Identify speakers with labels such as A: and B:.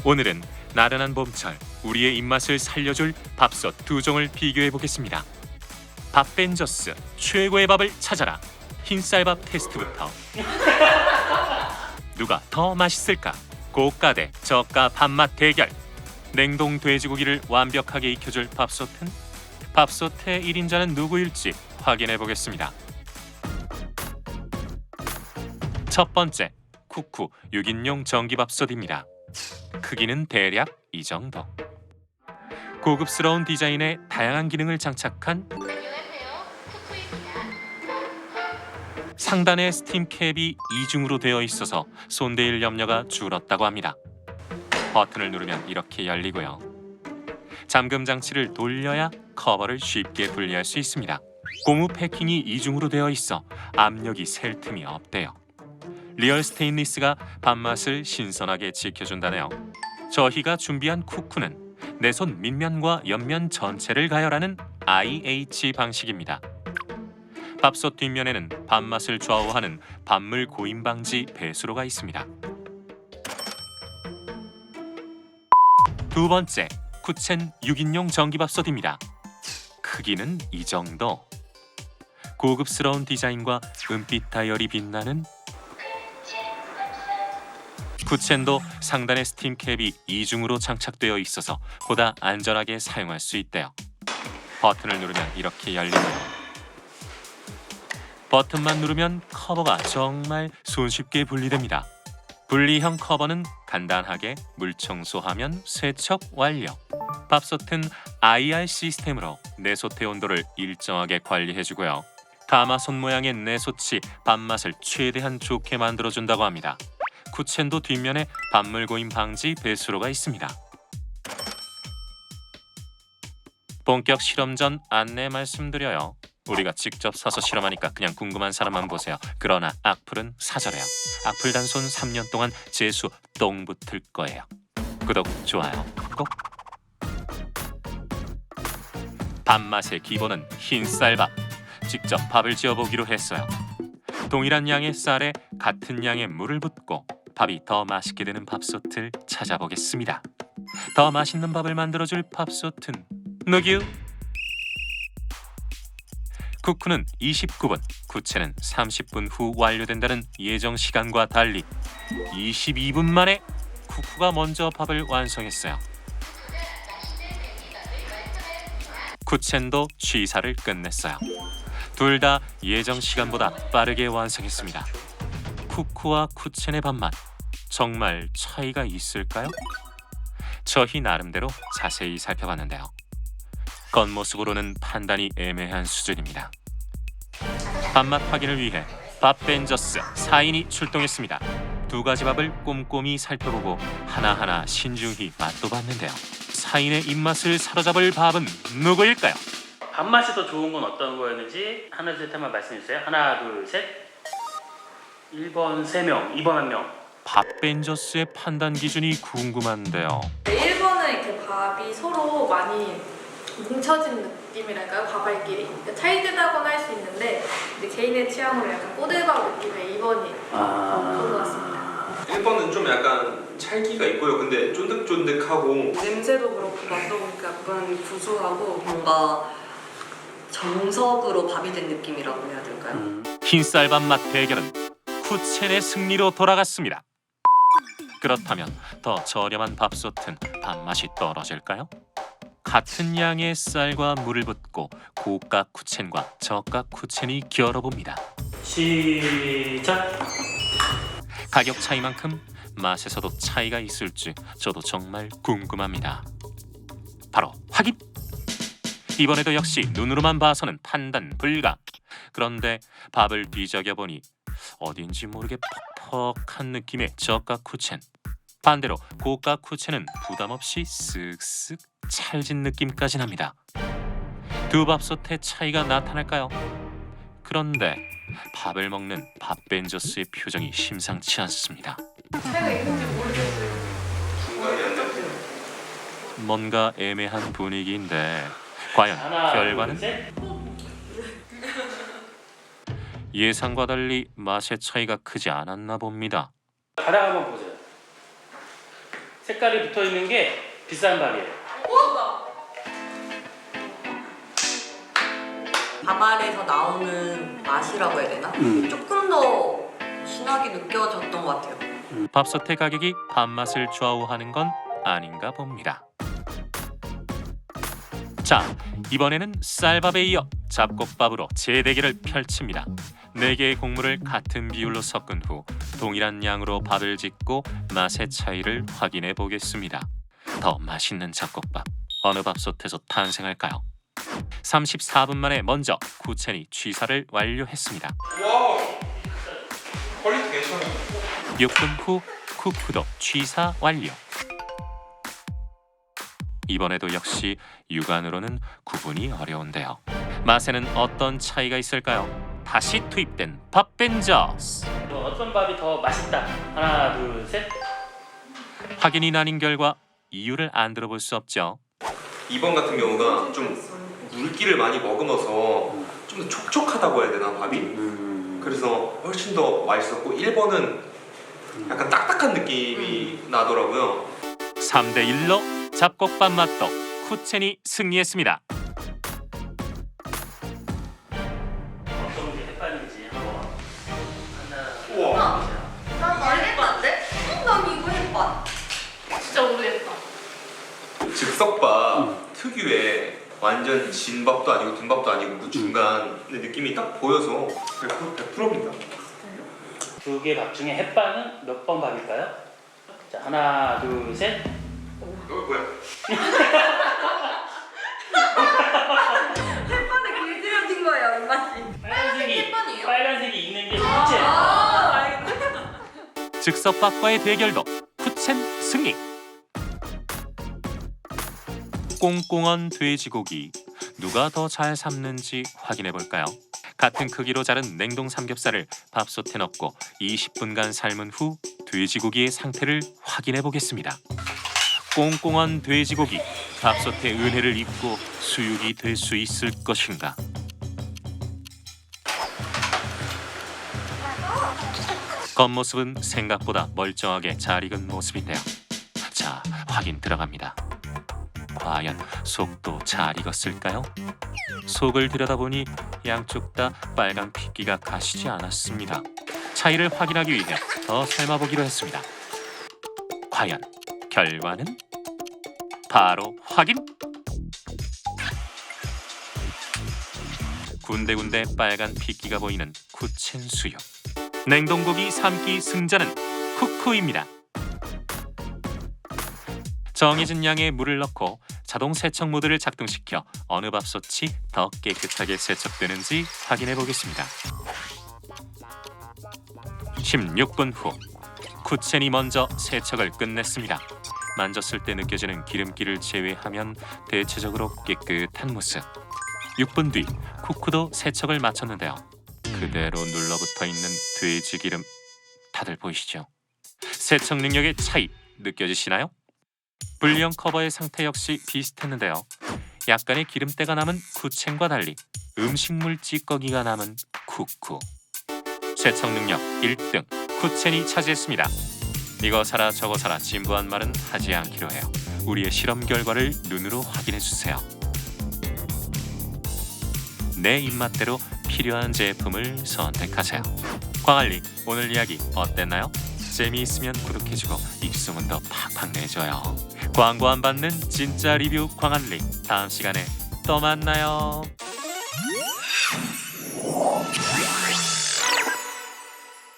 A: 오늘은 나른한 봄철 우리의 입맛을 살려줄 밥솥 두 종을 비교해 보겠습니다. 밥벤저스 최고의 밥을 찾아라. 흰쌀밥 테스트부터. 누가 더 맛있을까? 고가 대 저가 밥맛 대결. 냉동 돼지고기를 완벽하게 익혀줄 밥솥은? 밥솥의 1인자는 누구일지 확인해 보겠습니다. 첫 번째, 쿠쿠 6인용 전기밥솥입니다. 크기는 대략 이 정도. 고급스러운 디자인에 다양한 기능을 장착한 상단에 스팀 캡이 이중으로 되어 있어서 손대일 염려가 줄었다고 합니다. 버튼을 누르면 이렇게 열리고요. 잠금 장치를 돌려야 커버를 쉽게 분리할 수 있습니다. 고무 패킹이 이중으로 되어 있어 압력이 셀 틈이 없대요. 리얼 스테인리스가 밥맛을 신선하게 지켜준다네요. 저희가 준비한 쿠쿠는 내손 밑면과 옆면 전체를 가열하는 IH 방식입니다. 밥솥 뒷면에는 밥맛을 좌우하는 밥물 고임 방지 배수로가 있습니다. 두 번째, 쿠첸 6인용 전기밥솥입니다. 크기는 이 정도. 고급스러운 디자인과 은빛 다이얼이 빛나는 쿠첸도 상단에 스팀 캡이 이중으로 장착되어 있어서 보다 안전하게 사용할 수 있대요. 버튼을 누르면 이렇게 열리고요. 버튼만 누르면 커버가 정말 손쉽게 분리됩니다. 분리형 커버는 간단하게 물 청소하면 세척 완료. 밥솥은 IR 시스템으로 내솥의 온도를 일정하게 관리해주고요. 가마솥 모양의 내솥이 밥맛을 최대한 좋게 만들어준다고 합니다. 쿠첸도 뒷면에 밥물 고임 방지 배수로가 있습니다. 본격 실험 전 안내 말씀드려요. 우리가 직접 사서 실험하니까 그냥 궁금한 사람만 보세요. 그러나 악플은 사절해요. 악플 단손 3년 동안 재수 똥 붙을 거예요. 구독, 좋아요 꼭. 밥맛의 기본은 흰쌀밥. 직접 밥을 지어보기로 했어요. 동일한 양의 쌀에 같은 양의 물을 붓고 밥이 더 맛있게 되는 밥솥을 찾아보겠습니다. 더 맛있는 밥을 만들어줄 밥솥은 누구? 쿠쿠는 29분, 쿠첸은 30분 후 완료된다는 예정 시간과 달리 22분 만에 쿠쿠가 먼저 밥을 완성했어요. 쿠첸도 취사를 끝냈어요. 둘 다 예정 시간보다 빠르게 완성했습니다. 쿠쿠와 쿠첸의 밥맛, 정말 차이가 있을까요? 저희 나름대로 자세히 살펴봤는데요. 겉모습으로는 판단이 애매한 수준입니다. 밥맛 확인을 위해 밥벤저스 4인이 출동했습니다. 두 가지 밥을 꼼꼼히 살펴보고 하나하나 신중히 맛도 봤는데요. 4인의 입맛을 사로잡을 밥은 누구일까요?
B: 밥맛이 더 좋은 건 어떤 거였는지 하나 둘 셋 한번 말씀해 주세요. 하나 둘 셋. 1번 3명, 2번 1명.
A: 밥벤저스의 판단 기준이 궁금한데요.
C: 1번은 이렇게 밥이 서로 많이 뭉쳐진 느낌이랄까요? 밥알끼리 그러니까 찰지다고는 할 수 있는데 근데 개인의 취향으로 약간 꼬들밥 느낌의 2번이 좋은 것 같습니다.
D: 1번은 좀 약간 찰기가 있고요. 근데 쫀득쫀득하고
E: 냄새도 그렇고 맛도 그렇고 약간 구수하고 뭔가 정석으로 밥이 된 느낌이라고 해야 될까요?
A: 흰쌀밥 맛 대결은 쿠첸의 승리로 돌아갔습니다. 그렇다면 더 저렴한 밥솥은 밥맛이 떨어질까요? 같은 양의 쌀과 물을 붓고 고가 쿠첸과 저가 쿠첸이 겨뤄봅니다.
B: 시작.
A: 가격 차이만큼 맛에서도 차이가 있을지 저도 정말 궁금합니다. 바로 확인! 이번에도 역시 눈으로만 봐서는 판단 불가. 그런데 밥을 뒤적여보니 어딘지 모르게 퍽퍽한 느낌의 저가 쿠첸. 반대로 고가 쿠첸은 부담없이 쓱쓱 찰진 느낌까지 납니다. 두 밥솥의 차이가 나타날까요? 그런데 밥을 먹는 밥벤저스의 표정이 심상치 않습니다.
C: 차이가 있는지 모르겠어요.
A: 뭔가 애매한 분위기인데 과연
B: 하나
A: 결과는?
B: 둘 셋.
A: 예상과 달리 맛의 차이가 크지 않았나 봅니다.
B: 가닥 한번 보세요. 색깔이 붙어 있는 게 비싼 밥이에요.
E: 밥 안에서 나오는 맛이라고 해야 되나? 조금 더 진하게 느껴졌던 것 같아요.
A: 밥솥의 가격이 밥맛을 좌우하는 건 아닌가 봅니다. 자, 이번에는 쌀밥에 이어 잡곡밥으로 재대결을 펼칩니다. 4개의 곡물을 같은 비율로 섞은 후 동일한 양으로 밥을 짓고 맛의 차이를 확인해 보겠습니다. 더 맛있는 잡곡밥 어느 밥솥에서 탄생할까요? 34분 만에 먼저 쿠첸이 취사를 완료했습니다.
D: 와, 퀄리티 괜찮아요.
A: 6분 후 쿠쿠도 취사 완료. 이번에도 역시 육안으로는 구분이 어려운데요. 맛에는 어떤 차이가 있을까요? 다시 투입된 밥벤저스.
B: 어떤 밥이 더 맛있다. 하나, 둘, 셋.
A: 확인이 나뉜 결과 이유를 안 들어볼 수 없죠.
D: 2번 같은 경우가 좀 물기를 많이 머금어서 좀 더 촉촉하다고 해야 되나 밥이? 그래서 훨씬 더 맛있었고 1번은 약간 딱딱한 느낌이 나더라고요.
A: 3대 1로 잡곡밥 맛도 쿠첸이 승리했습니다.
B: 어떤 게 햇반인지 한번 하나.
D: 우와.
E: 난 알겠는데? 난 이거 햇반.
C: 진짜 모르겠다.
D: 즉석밥 특유의 완전 진밥도 아니고 든밥도 아니고 그 중간의 느낌이 딱 보여서 100%입니다.
B: 두 개 밥 중에 햇반은 몇 번 밥일까요? 자, 하나, 둘, 셋.
D: 뭐야?
E: 햇반에 길들여진 거예요, 입맛이.
B: 빨간색이
E: 햇반이에요?
B: 빨간색이 있는 게 쿠첸.
E: 알겠다.
A: 즉석밥과의 대결도 쿠첸 승리. 꽁꽁한 돼지고기 누가 더 잘 삶는지 확인해 볼까요? 같은 크기로 자른 냉동 삼겹살을 밥솥에 넣고 20분간 삶은 후 돼지고기의 상태를 확인해 보겠습니다. 꽁꽁한 돼지고기 밥솥의 은혜를 입고 수육이 될 수 있을 것인가? 겉모습은 생각보다 멀쩡하게 잘 익은 모습인데요. 자, 확인 들어갑니다. 과연 속도 잘 익었을까요? 속을 들여다보니 양쪽 다 빨간 핏기가 가시지 않았습니다. 차이를 확인하기 위해 더 삶아보기로 했습니다. 과연 결과는? 바로 확인! 군데군데 빨간 핏기가 보이는 쿠첸 수육. 냉동고기 삶기 승자는 쿠쿠입니다. 정해진 양의 물을 넣고 자동 세척 모드를 작동시켜 어느 밥솥이 더 깨끗하게 세척되는지 확인해 보겠습니다. 16분 후 쿠첸이 먼저 세척을 끝냈습니다. 만졌을 때 느껴지는 기름기를 제외하면 대체적으로 깨끗한 모습. 6분 뒤 쿠쿠도 세척을 마쳤는데요. 그대로 눌러붙어 있는 돼지 기름 다들 보이시죠? 세척 능력의 차이 느껴지시나요? 불리형 커버의 상태 역시 비슷했는데요. 약간의 기름때가 남은 쿠첸과 달리 음식물 찌꺼기가 남은 쿠쿠. 세척 능력 1등 쿠첸이 차지했습니다. 이거 사라 저거 사라 진부한 말은 하지 않기로 해요. 우리의 실험 결과를 눈으로 확인해주세요. 내 입맛대로 필요한 제품을 선택하세요. 광안리 오늘 이야기 어땠나요? 재미있으면 구독해주고 입소문도 팍팍 내줘요. 광고 안 받는 진짜 리뷰 광안리 다음 시간에 또 만나요.